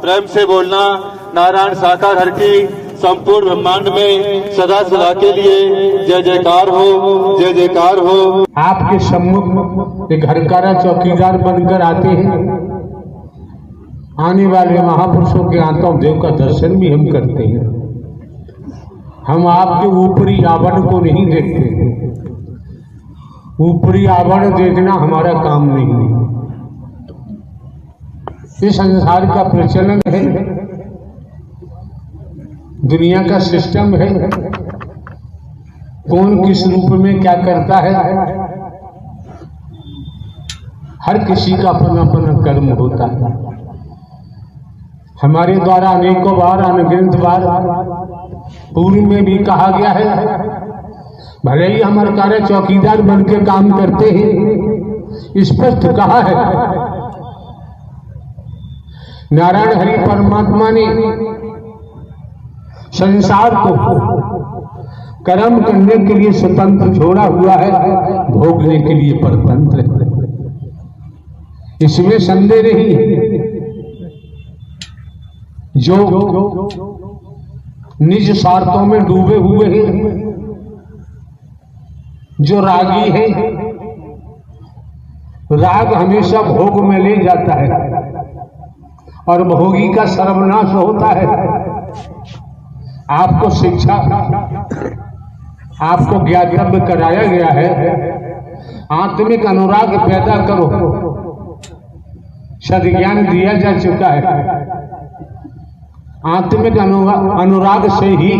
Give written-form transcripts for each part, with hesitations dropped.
प्रेम से बोलना। नारायण साकार हर की संपूर्ण ब्रह्मांड में सदा सदा के लिए जय जयकार हो, जय जयकार हो। आपके सम्मुख एक घरकारा चौकीदार बनकर आते हैं। आने वाले महापुरुषों के आत्म देव का दर्शन भी हम करते हैं। हम आपके ऊपरी आवरण को नहीं देखते। ऊपरी आवरण देखना हमारा काम नहीं है। इस संसार का प्रचलन है, दुनिया का सिस्टम है, कौन किस रूप में क्या करता है, हर किसी का अपना अपना कर्म होता है। हमारे द्वारा अनेकों बार अनगिनत बार पूर्व में भी कहा गया है, भले ही हमारे कार्य चौकीदार बन के काम करते हैं, स्पष्ट कहा है नारायण हरि परमात्मा ने संसार को कर्म करने के लिए स्वतंत्र छोड़ा हुआ है, भोगने के लिए परतंत्र है। इसमें संदेह नहीं। जो निज स्वार्थों में डूबे हुए हैं, जो रागी है, राग हमेशा भोग में ले जाता है और भोगी का सर्वनाश होता है। आपको शिक्षा, आपको ज्ञातव्य कराया गया है, आत्मिक अनुराग पैदा करो। सद्ज्ञान दिया जा चुका है। आत्मिक अनुराग से ही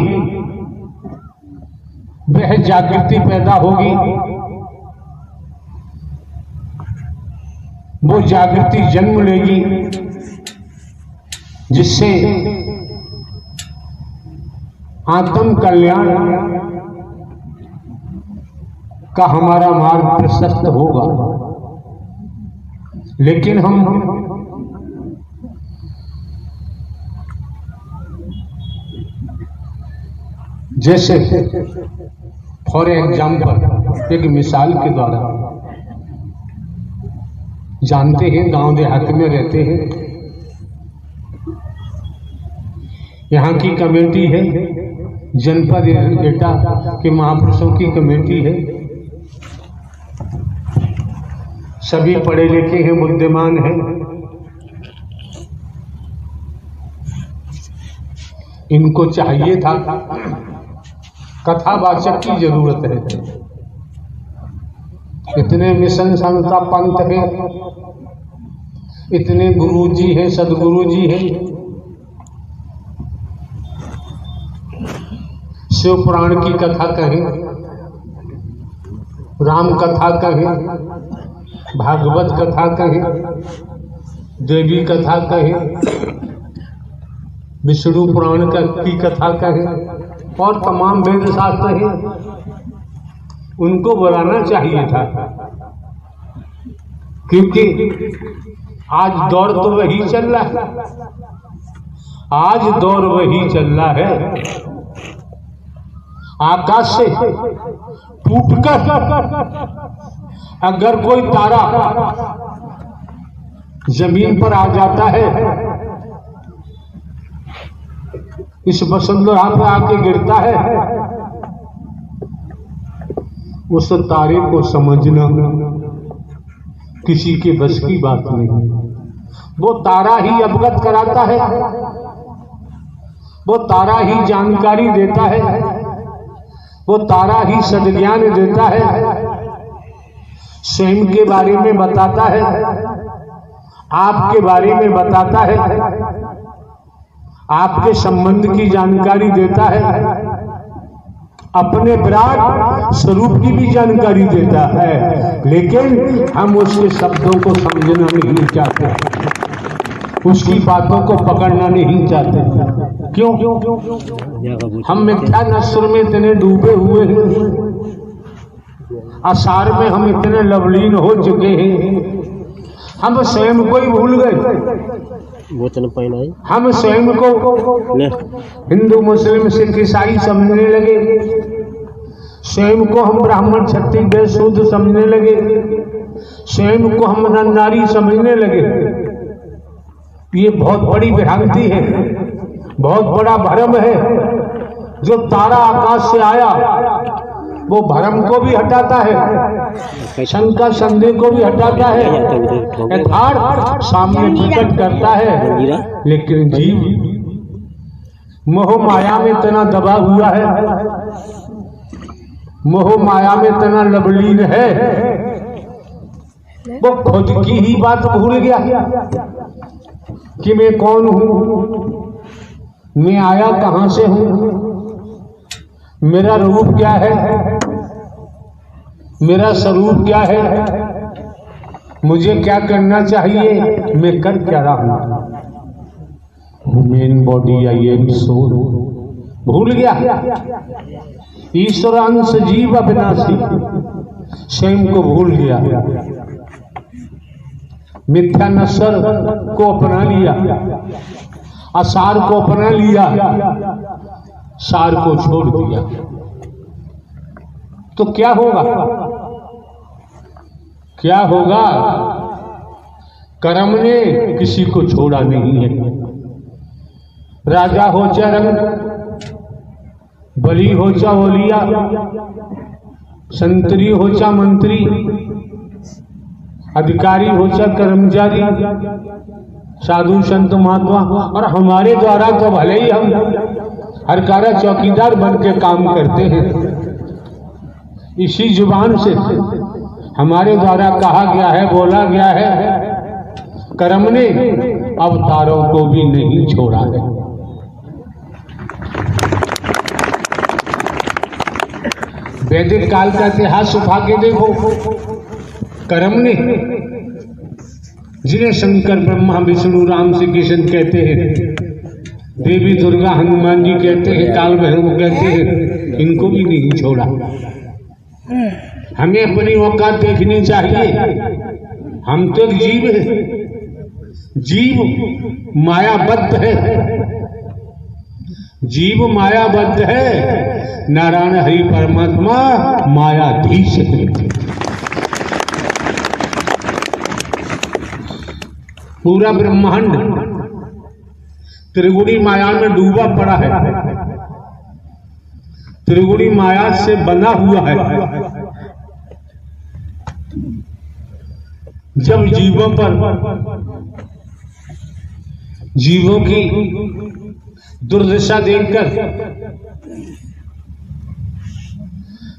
वह जागृति पैदा होगी। वो जागृति जन्म लेगी जिससे आत्म कल्याण का हमारा मार्ग प्रशस्त होगा। लेकिन हम जैसे फॉर एग्जाम्पल एक मिसाल के द्वारा जानते हैं, गांव देहात में रहते हैं, यहाँ की कमेटी है, जनपद एटा के महापुरुषों की कमेटी है। सभी पढ़े लिखे हैं, बुद्धिमान हैं। इनको चाहिए था कथावाचक की जरूरत है। इतने मिशन संस्था पंथ है, इतने गुरुजी हैं, सदगुरु जी हैं, शिव पुराण की कथा कहें, राम कथा कहें, भागवत कथा कहें, देवी कथा कहें, विष्णु पुराण की कथा कहें और तमाम वेद शास्त्र हैं। उनको बुलाना चाहिए था, क्योंकि आज दौर तो वही चल रहा है। आज दौर वही चल रहा है। आकाश से टूटकर अगर कोई तारा जमीन पर आ जाता है, इस वसुंधरा पे आके गिरता है, उस तारे को समझना किसी के बस की बात नहीं। वो तारा ही अवगत कराता है, वो तारा ही जानकारी देता है, वो तारा ही सद्ज्ञान देता है, स्वयं के बारे में बताता है, आपके बारे में बताता है, आपके संबंध की जानकारी देता है, अपने विराट स्वरूप की भी जानकारी देता है। लेकिन हम उसके शब्दों को समझना नहीं चाहते, उसकी बातों को पकड़ना नहीं चाहते। क्यों? हम मिथ्या नस्र में इतने डूबे हुए हैं, आसार में हम इतने लवलीन हो चुके हैं, हम स्वयं को ही भूल गए। हम स्वयं को हिंदू मुस्लिम सिख ईसाई समझने लगे, स्वयं को हम ब्राह्मण क्षत्रिय वैश्य शूद्र समझने लगे, स्वयं को हम नारी समझने लगे। ये बहुत बड़ी भ्रांति है, बहुत बड़ा भ्रम है। जो तारा आकाश से आया वो भ्रम को भी हटाता है, शंका संदेह को भी हटाता है, यथार्थ सामने प्रकट करता है। लेकिन जीव मोह माया में इतना दबा हुआ है, मोह माया में इतना लबलीन है, वो खुद की ही बात भूल गया कि मैं कौन हूं, मैं आया कहां से हूं, मेरा रूप क्या है, मेरा स्वरूप क्या है, मुझे क्या करना चाहिए, मैं कर क्या रहा हूं। Main body I am soul भूल गया। ईश्वर अंश जीव अविनाशी स्वयं को भूल गया। मिथ्या नश्वर को अपना लिया, असार को अपना लिया, सार को छोड़ दिया। तो क्या होगा, क्या होगा? कर्म ने किसी को छोड़ा नहीं है। राजा हो चाहे रंग, बली हो चाहे ओलिया, संतरी हो चाहे मंत्री, अधिकारी हो चाहे कर्मचारी, साधु संत महात्मा, और हमारे द्वारा तो भले ही हम हरकारा चौकीदार बन के काम करते हैं, इसी जुबान से हमारे द्वारा कहा गया है, बोला गया है, कर्म ने अवतारों को भी नहीं छोड़ा है। वैदिक काल का इतिहास उठा के देखो, कर्म ने, जिन्हें शंकर ब्रह्मा विष्णु राम श्री कृष्ण कहते हैं, देवी दुर्गा हनुमान जी कहते हैं, काल भैरव कहते हैं, इनको भी नहीं छोड़ा। हमें अपनी औकात देखनी चाहिए। हम तो एक जीव है, जीव मायाबद्ध है, जीव मायाबद्ध है, नारायण हरि परमात्मा मायाधीश है। पूरा ब्रह्मांड त्रिगुणी माया में डूबा पड़ा है, त्रिगुणी माया से बना हुआ है। जब जीवों पर, जीवों की दुर्दशा देखकर,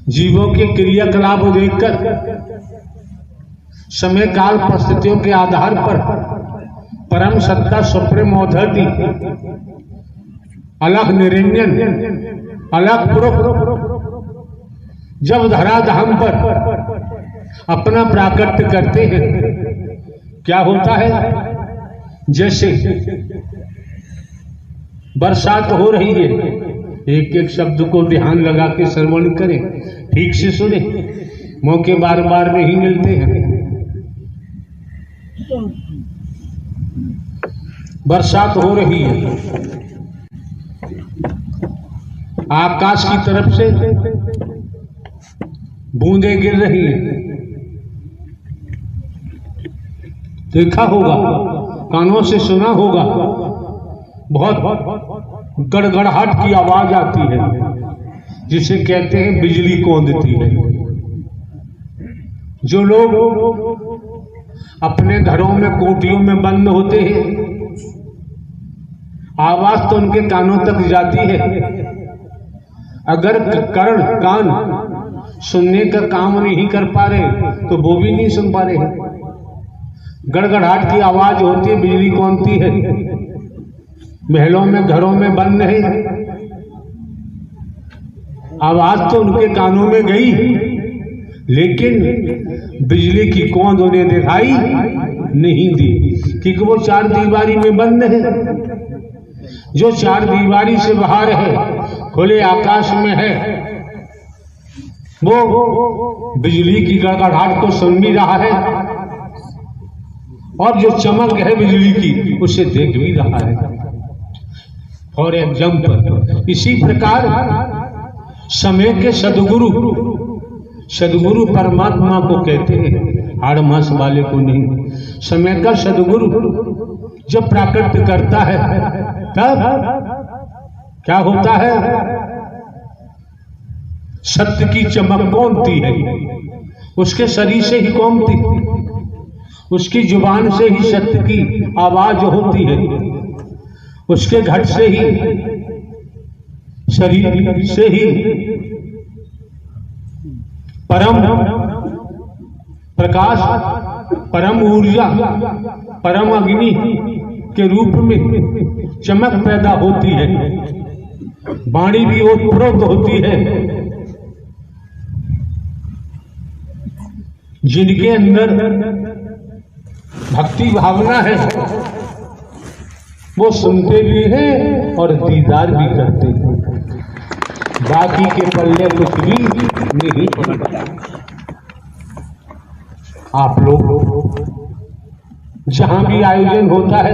जीवों के क्रियाकलाप देखकर, समय काल परिस्थितियों के आधार पर परम सत्ता सुप्रीम अथॉरिटी, अलग निरंजन, अलग पुरुष जब धराधाम पर अपना प्राकट्य करते हैं, क्या होता है? जैसे बरसात हो रही है, एक एक शब्द को ध्यान लगा के श्रवण करें, ठीक से सुने, मौके बार बार नहीं मिलते हैं। बरसात हो रही है, आकाश की तरफ से बूंदें गिर रही हैं। देखा होगा, कानों से सुना होगा, बहुत गड़गड़ाहट की आवाज आती है, जिसे कहते हैं बिजली कौंधती है। जो लोग अपने घरों में कोठरियों में बंद होते हैं, आवाज तो उनके कानों तक जाती है, अगर कान सुनने का काम नहीं कर पा रहे तो वो भी नहीं सुन पा रहे। गड़गड़ाहट की आवाज होती है, बिजली कौंधती है, महलों में घरों में बंद है, आवाज तो उनके कानों में गई, लेकिन बिजली की कौंध उन्हें दिखाई नहीं दी, क्योंकि वो चार दीवारी में बंद है। जो चार दीवारी से बाहर है, खुले आकाश में है, वो बिजली की गड़गड़ाहट को सुन भी रहा है, और जो चमक है बिजली की उसे देख भी रहा है। फॉर एग्जाम्पल, इसी प्रकार समय के सदगुरु, सदगुरु परमात्मा को कहते हैं, हाड़ मास वाले को नहीं। समय का सदगुरु जब प्राकृत करता है तब क्या होता है? सत्य की चमक कौमती है, उसके शरीर से ही कौमती, उसकी जुबान से ही सत्य की आवाज होती है, उसके घट से ही, शरीर से ही परम प्रकाश, परम ऊर्जा, परम अग्नि के रूप में चमक पैदा होती है। वाणी भी ओतप्रोत होती है। जिनके अंदर भक्ति भावना है वो सुनते भी हैं और दीदार भी करते हैं। बाकी के पल्ले कुछ भी नहीं पड़ता। आप लोग जहां भी आयोजन होता है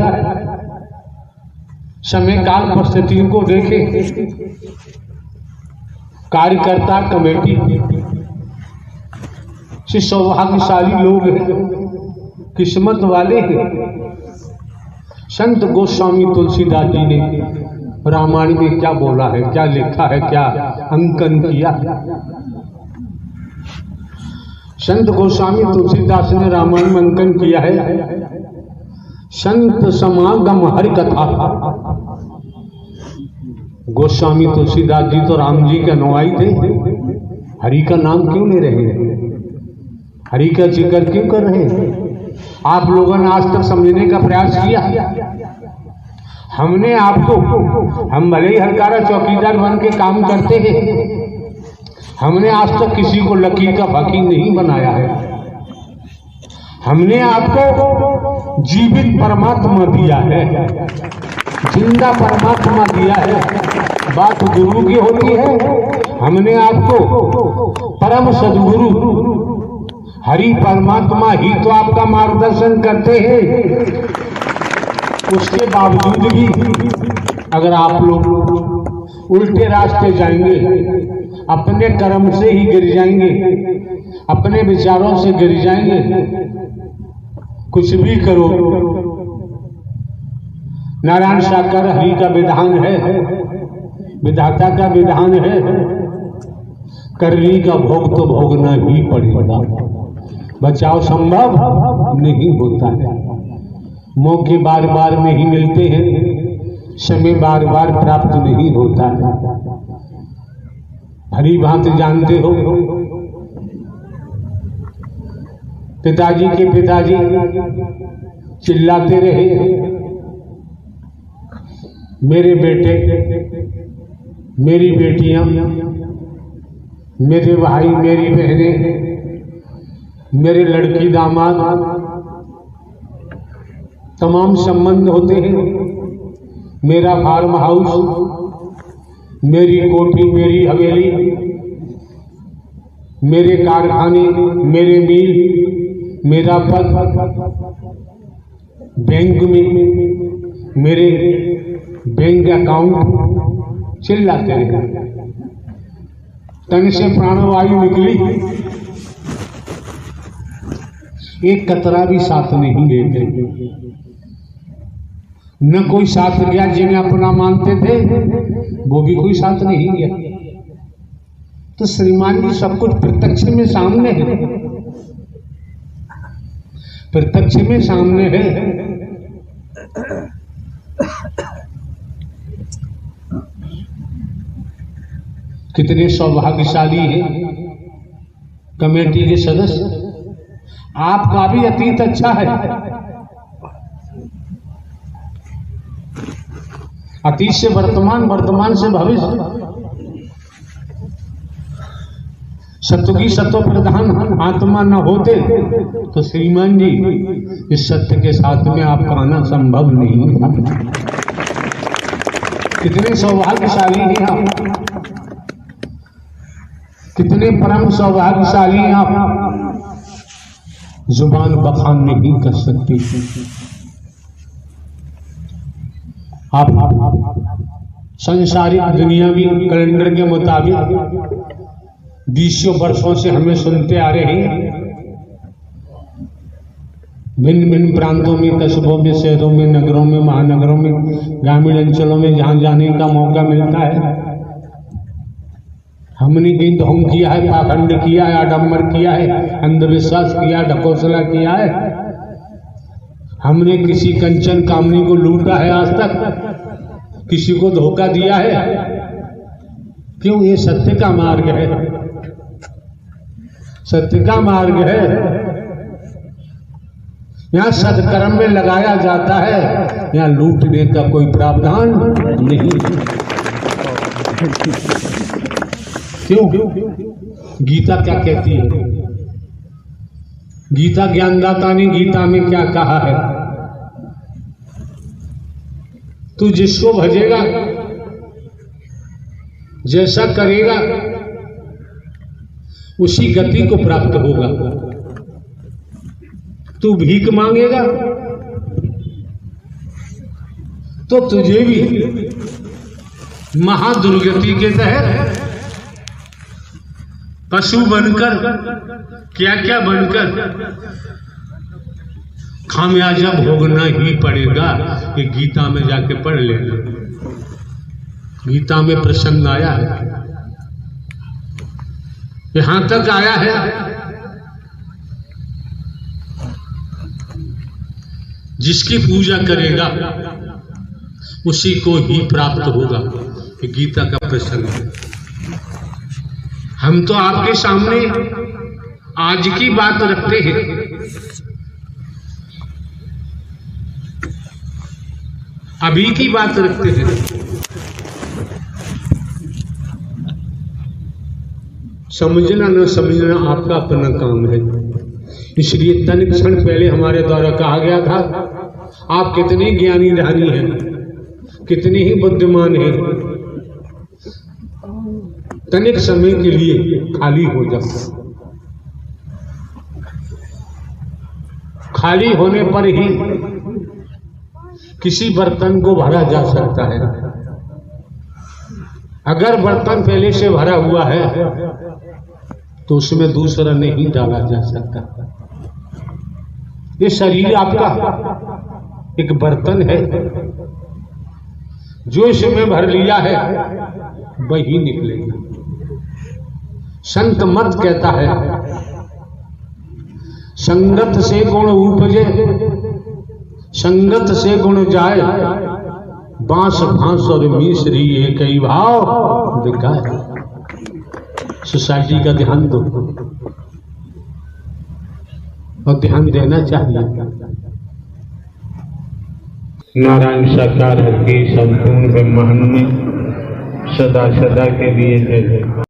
समय काल परिस्थितियों को देखें। कार्यकर्ता कमेटी से सौभाग्यशाली लोग हैं, किस्मत वाले हैं। संत गोस्वामी तुलसीदास जी ने रामायण में क्या बोला है, क्या लिखा है, क्या अंकन किया। संत गोस्वामी तुलसीदास ने रामायण में अंकन किया है, संत समागम हरि कथा। गोस्वामी तुलसीदास जी तो राम जी के अनुयायी थे, हरि का नाम क्यों ले रहे हैं, हरि का जिक्र क्यों कर रहे हैं? आप लोगों ने आज तक समझने का प्रयास किया? हमने आपको, हम भले ही हरकारा चौकीदार बन के काम करते हैं, हमने आज तक किसी को लकीर का फकीर नहीं बनाया है। हमने आपको जीवित परमात्मा दिया है, जिंदा परमात्मा दिया है। बात गुरु की होती है। हमने आपको परम सद्गुरु हरि परमात्मा ही तो आपका मार्गदर्शन करते हैं। उसके बावजूद भी अगर आप लोग उल्टे रास्ते जाएंगे, अपने कर्म से ही गिर जाएंगे, अपने विचारों से गिर जाएंगे, कुछ भी करो, नारायण साकार हरि का विधान है, विधाता का विधान है, करनी का भोग तो भोगना ही पड़ेगा। बचाव संभव नहीं होता है। मौके बार बार नहीं मिलते हैं, समय बार बार प्राप्त नहीं होता है। भली भांति जानते हो, पिताजी के पिताजी चिल्लाते रहे, मेरे बेटे, मेरी बेटियां, मेरे भाई, मेरी बहनें, मेरे लड़की दामाद, तमाम संबंध होते हैं। मेरा फार्म हाउस, मेरी कोठी, मेरी हवेली, मेरे कारखाने, मेरे मिल, मेरा पद, बैंक में मेरे बैंक अकाउंट, चिल्लाते रहे। तन से प्राणवायु निकली, एक कतरा भी साथ नहीं लेते, न कोई साथ गया। जिन्हें अपना मानते थे वो भी कोई साथ नहीं गया। तो श्रीमान जी सब कुछ प्रत्यक्ष में सामने है, प्रत्यक्ष में सामने है। कितने सौभाग्यशाली हैं कमेटी के सदस्य। आपका भी अतीत अच्छा है, अतीत से वर्तमान, वर्तमान से भविष्य। सत्य की सत्व प्रधान आत्मा न होते तो श्रीमान जी इस सत्य के साथ में आपका आना संभव नहीं था। कितने सौभाग्यशाली हैं आप, कितने परम सौभाग्यशाली हैं आप। जुबान बखान नहीं कर सकती। आप संसारिक दुनियावी कैलेंडर के मुताबिक 20 वर्षों से हमें सुनते आ रहे हैं। भिन्न भिन्न प्रांतों में, कस्बों में, शहरों में, नगरों में, महानगरों में, ग्रामीण अंचलों में जहाँ जाने का मौका मिलता है, हमने कहीं ढोंग किया है, पाखंड किया है, आडंबर किया है, अंधविश्वास किया, ढकोसला किया है, हमने किसी कंचन कामनी को लूटा है आज तक, किसी को धोखा दिया है? क्यों? ये सत्य का मार्ग है, सत्य का मार्ग है। यहाँ सत्कर्म में लगाया जाता है, यहाँ लूटने का कोई प्रावधान नहीं। क्यों? गीता क्या कहती है? गीता ज्ञानदाता ने गीता में क्या कहा है? तू जिसको भजेगा, जैसा करेगा, उसी गति को प्राप्त होगा। तू भीख मांगेगा तो तुझे भी महादुर्गति के तहत पशु बनकर, क्या क्या बनकर खामियाजा भोगना ही पड़ेगा। ये गीता में जाके पढ़ लेना, गीता में प्रसंग आया है, यहां तक आया है। जिसकी पूजा करेगा उसी को ही प्राप्त होगा, ये गीता का प्रसंग है। हम तो आपके सामने आज की बात रखते हैं, अभी की बात रखते हैं। समझना न समझना आपका अपना काम है। इसलिए तन क्षण पहले हमारे द्वारा कहा गया था, आप कितने ज्ञानी ध्यानी हैं, कितने ही बुद्धिमान हैं, तनिक समय के लिए खाली हो जाओ। खाली होने पर ही किसी बर्तन को भरा जा सकता है। अगर बर्तन पहले से भरा हुआ है तो उसमें दूसरा नहीं डाला जा सकता। ये शरीर आपका एक बर्तन है, जो इसमें भर लिया है वही निकलेगा। संत मत कहता है, संगत से गुण उपजे, संगत से गुण जाए, बांस भांस और मिश्री एक ही भाव दिखाए। सोसाइटी का ध्यान दो, और ध्यान देना चाहिए। नारायण साकार है कि संपूर्ण ब्रह्मांड में सदा सदा के लिए जय जय।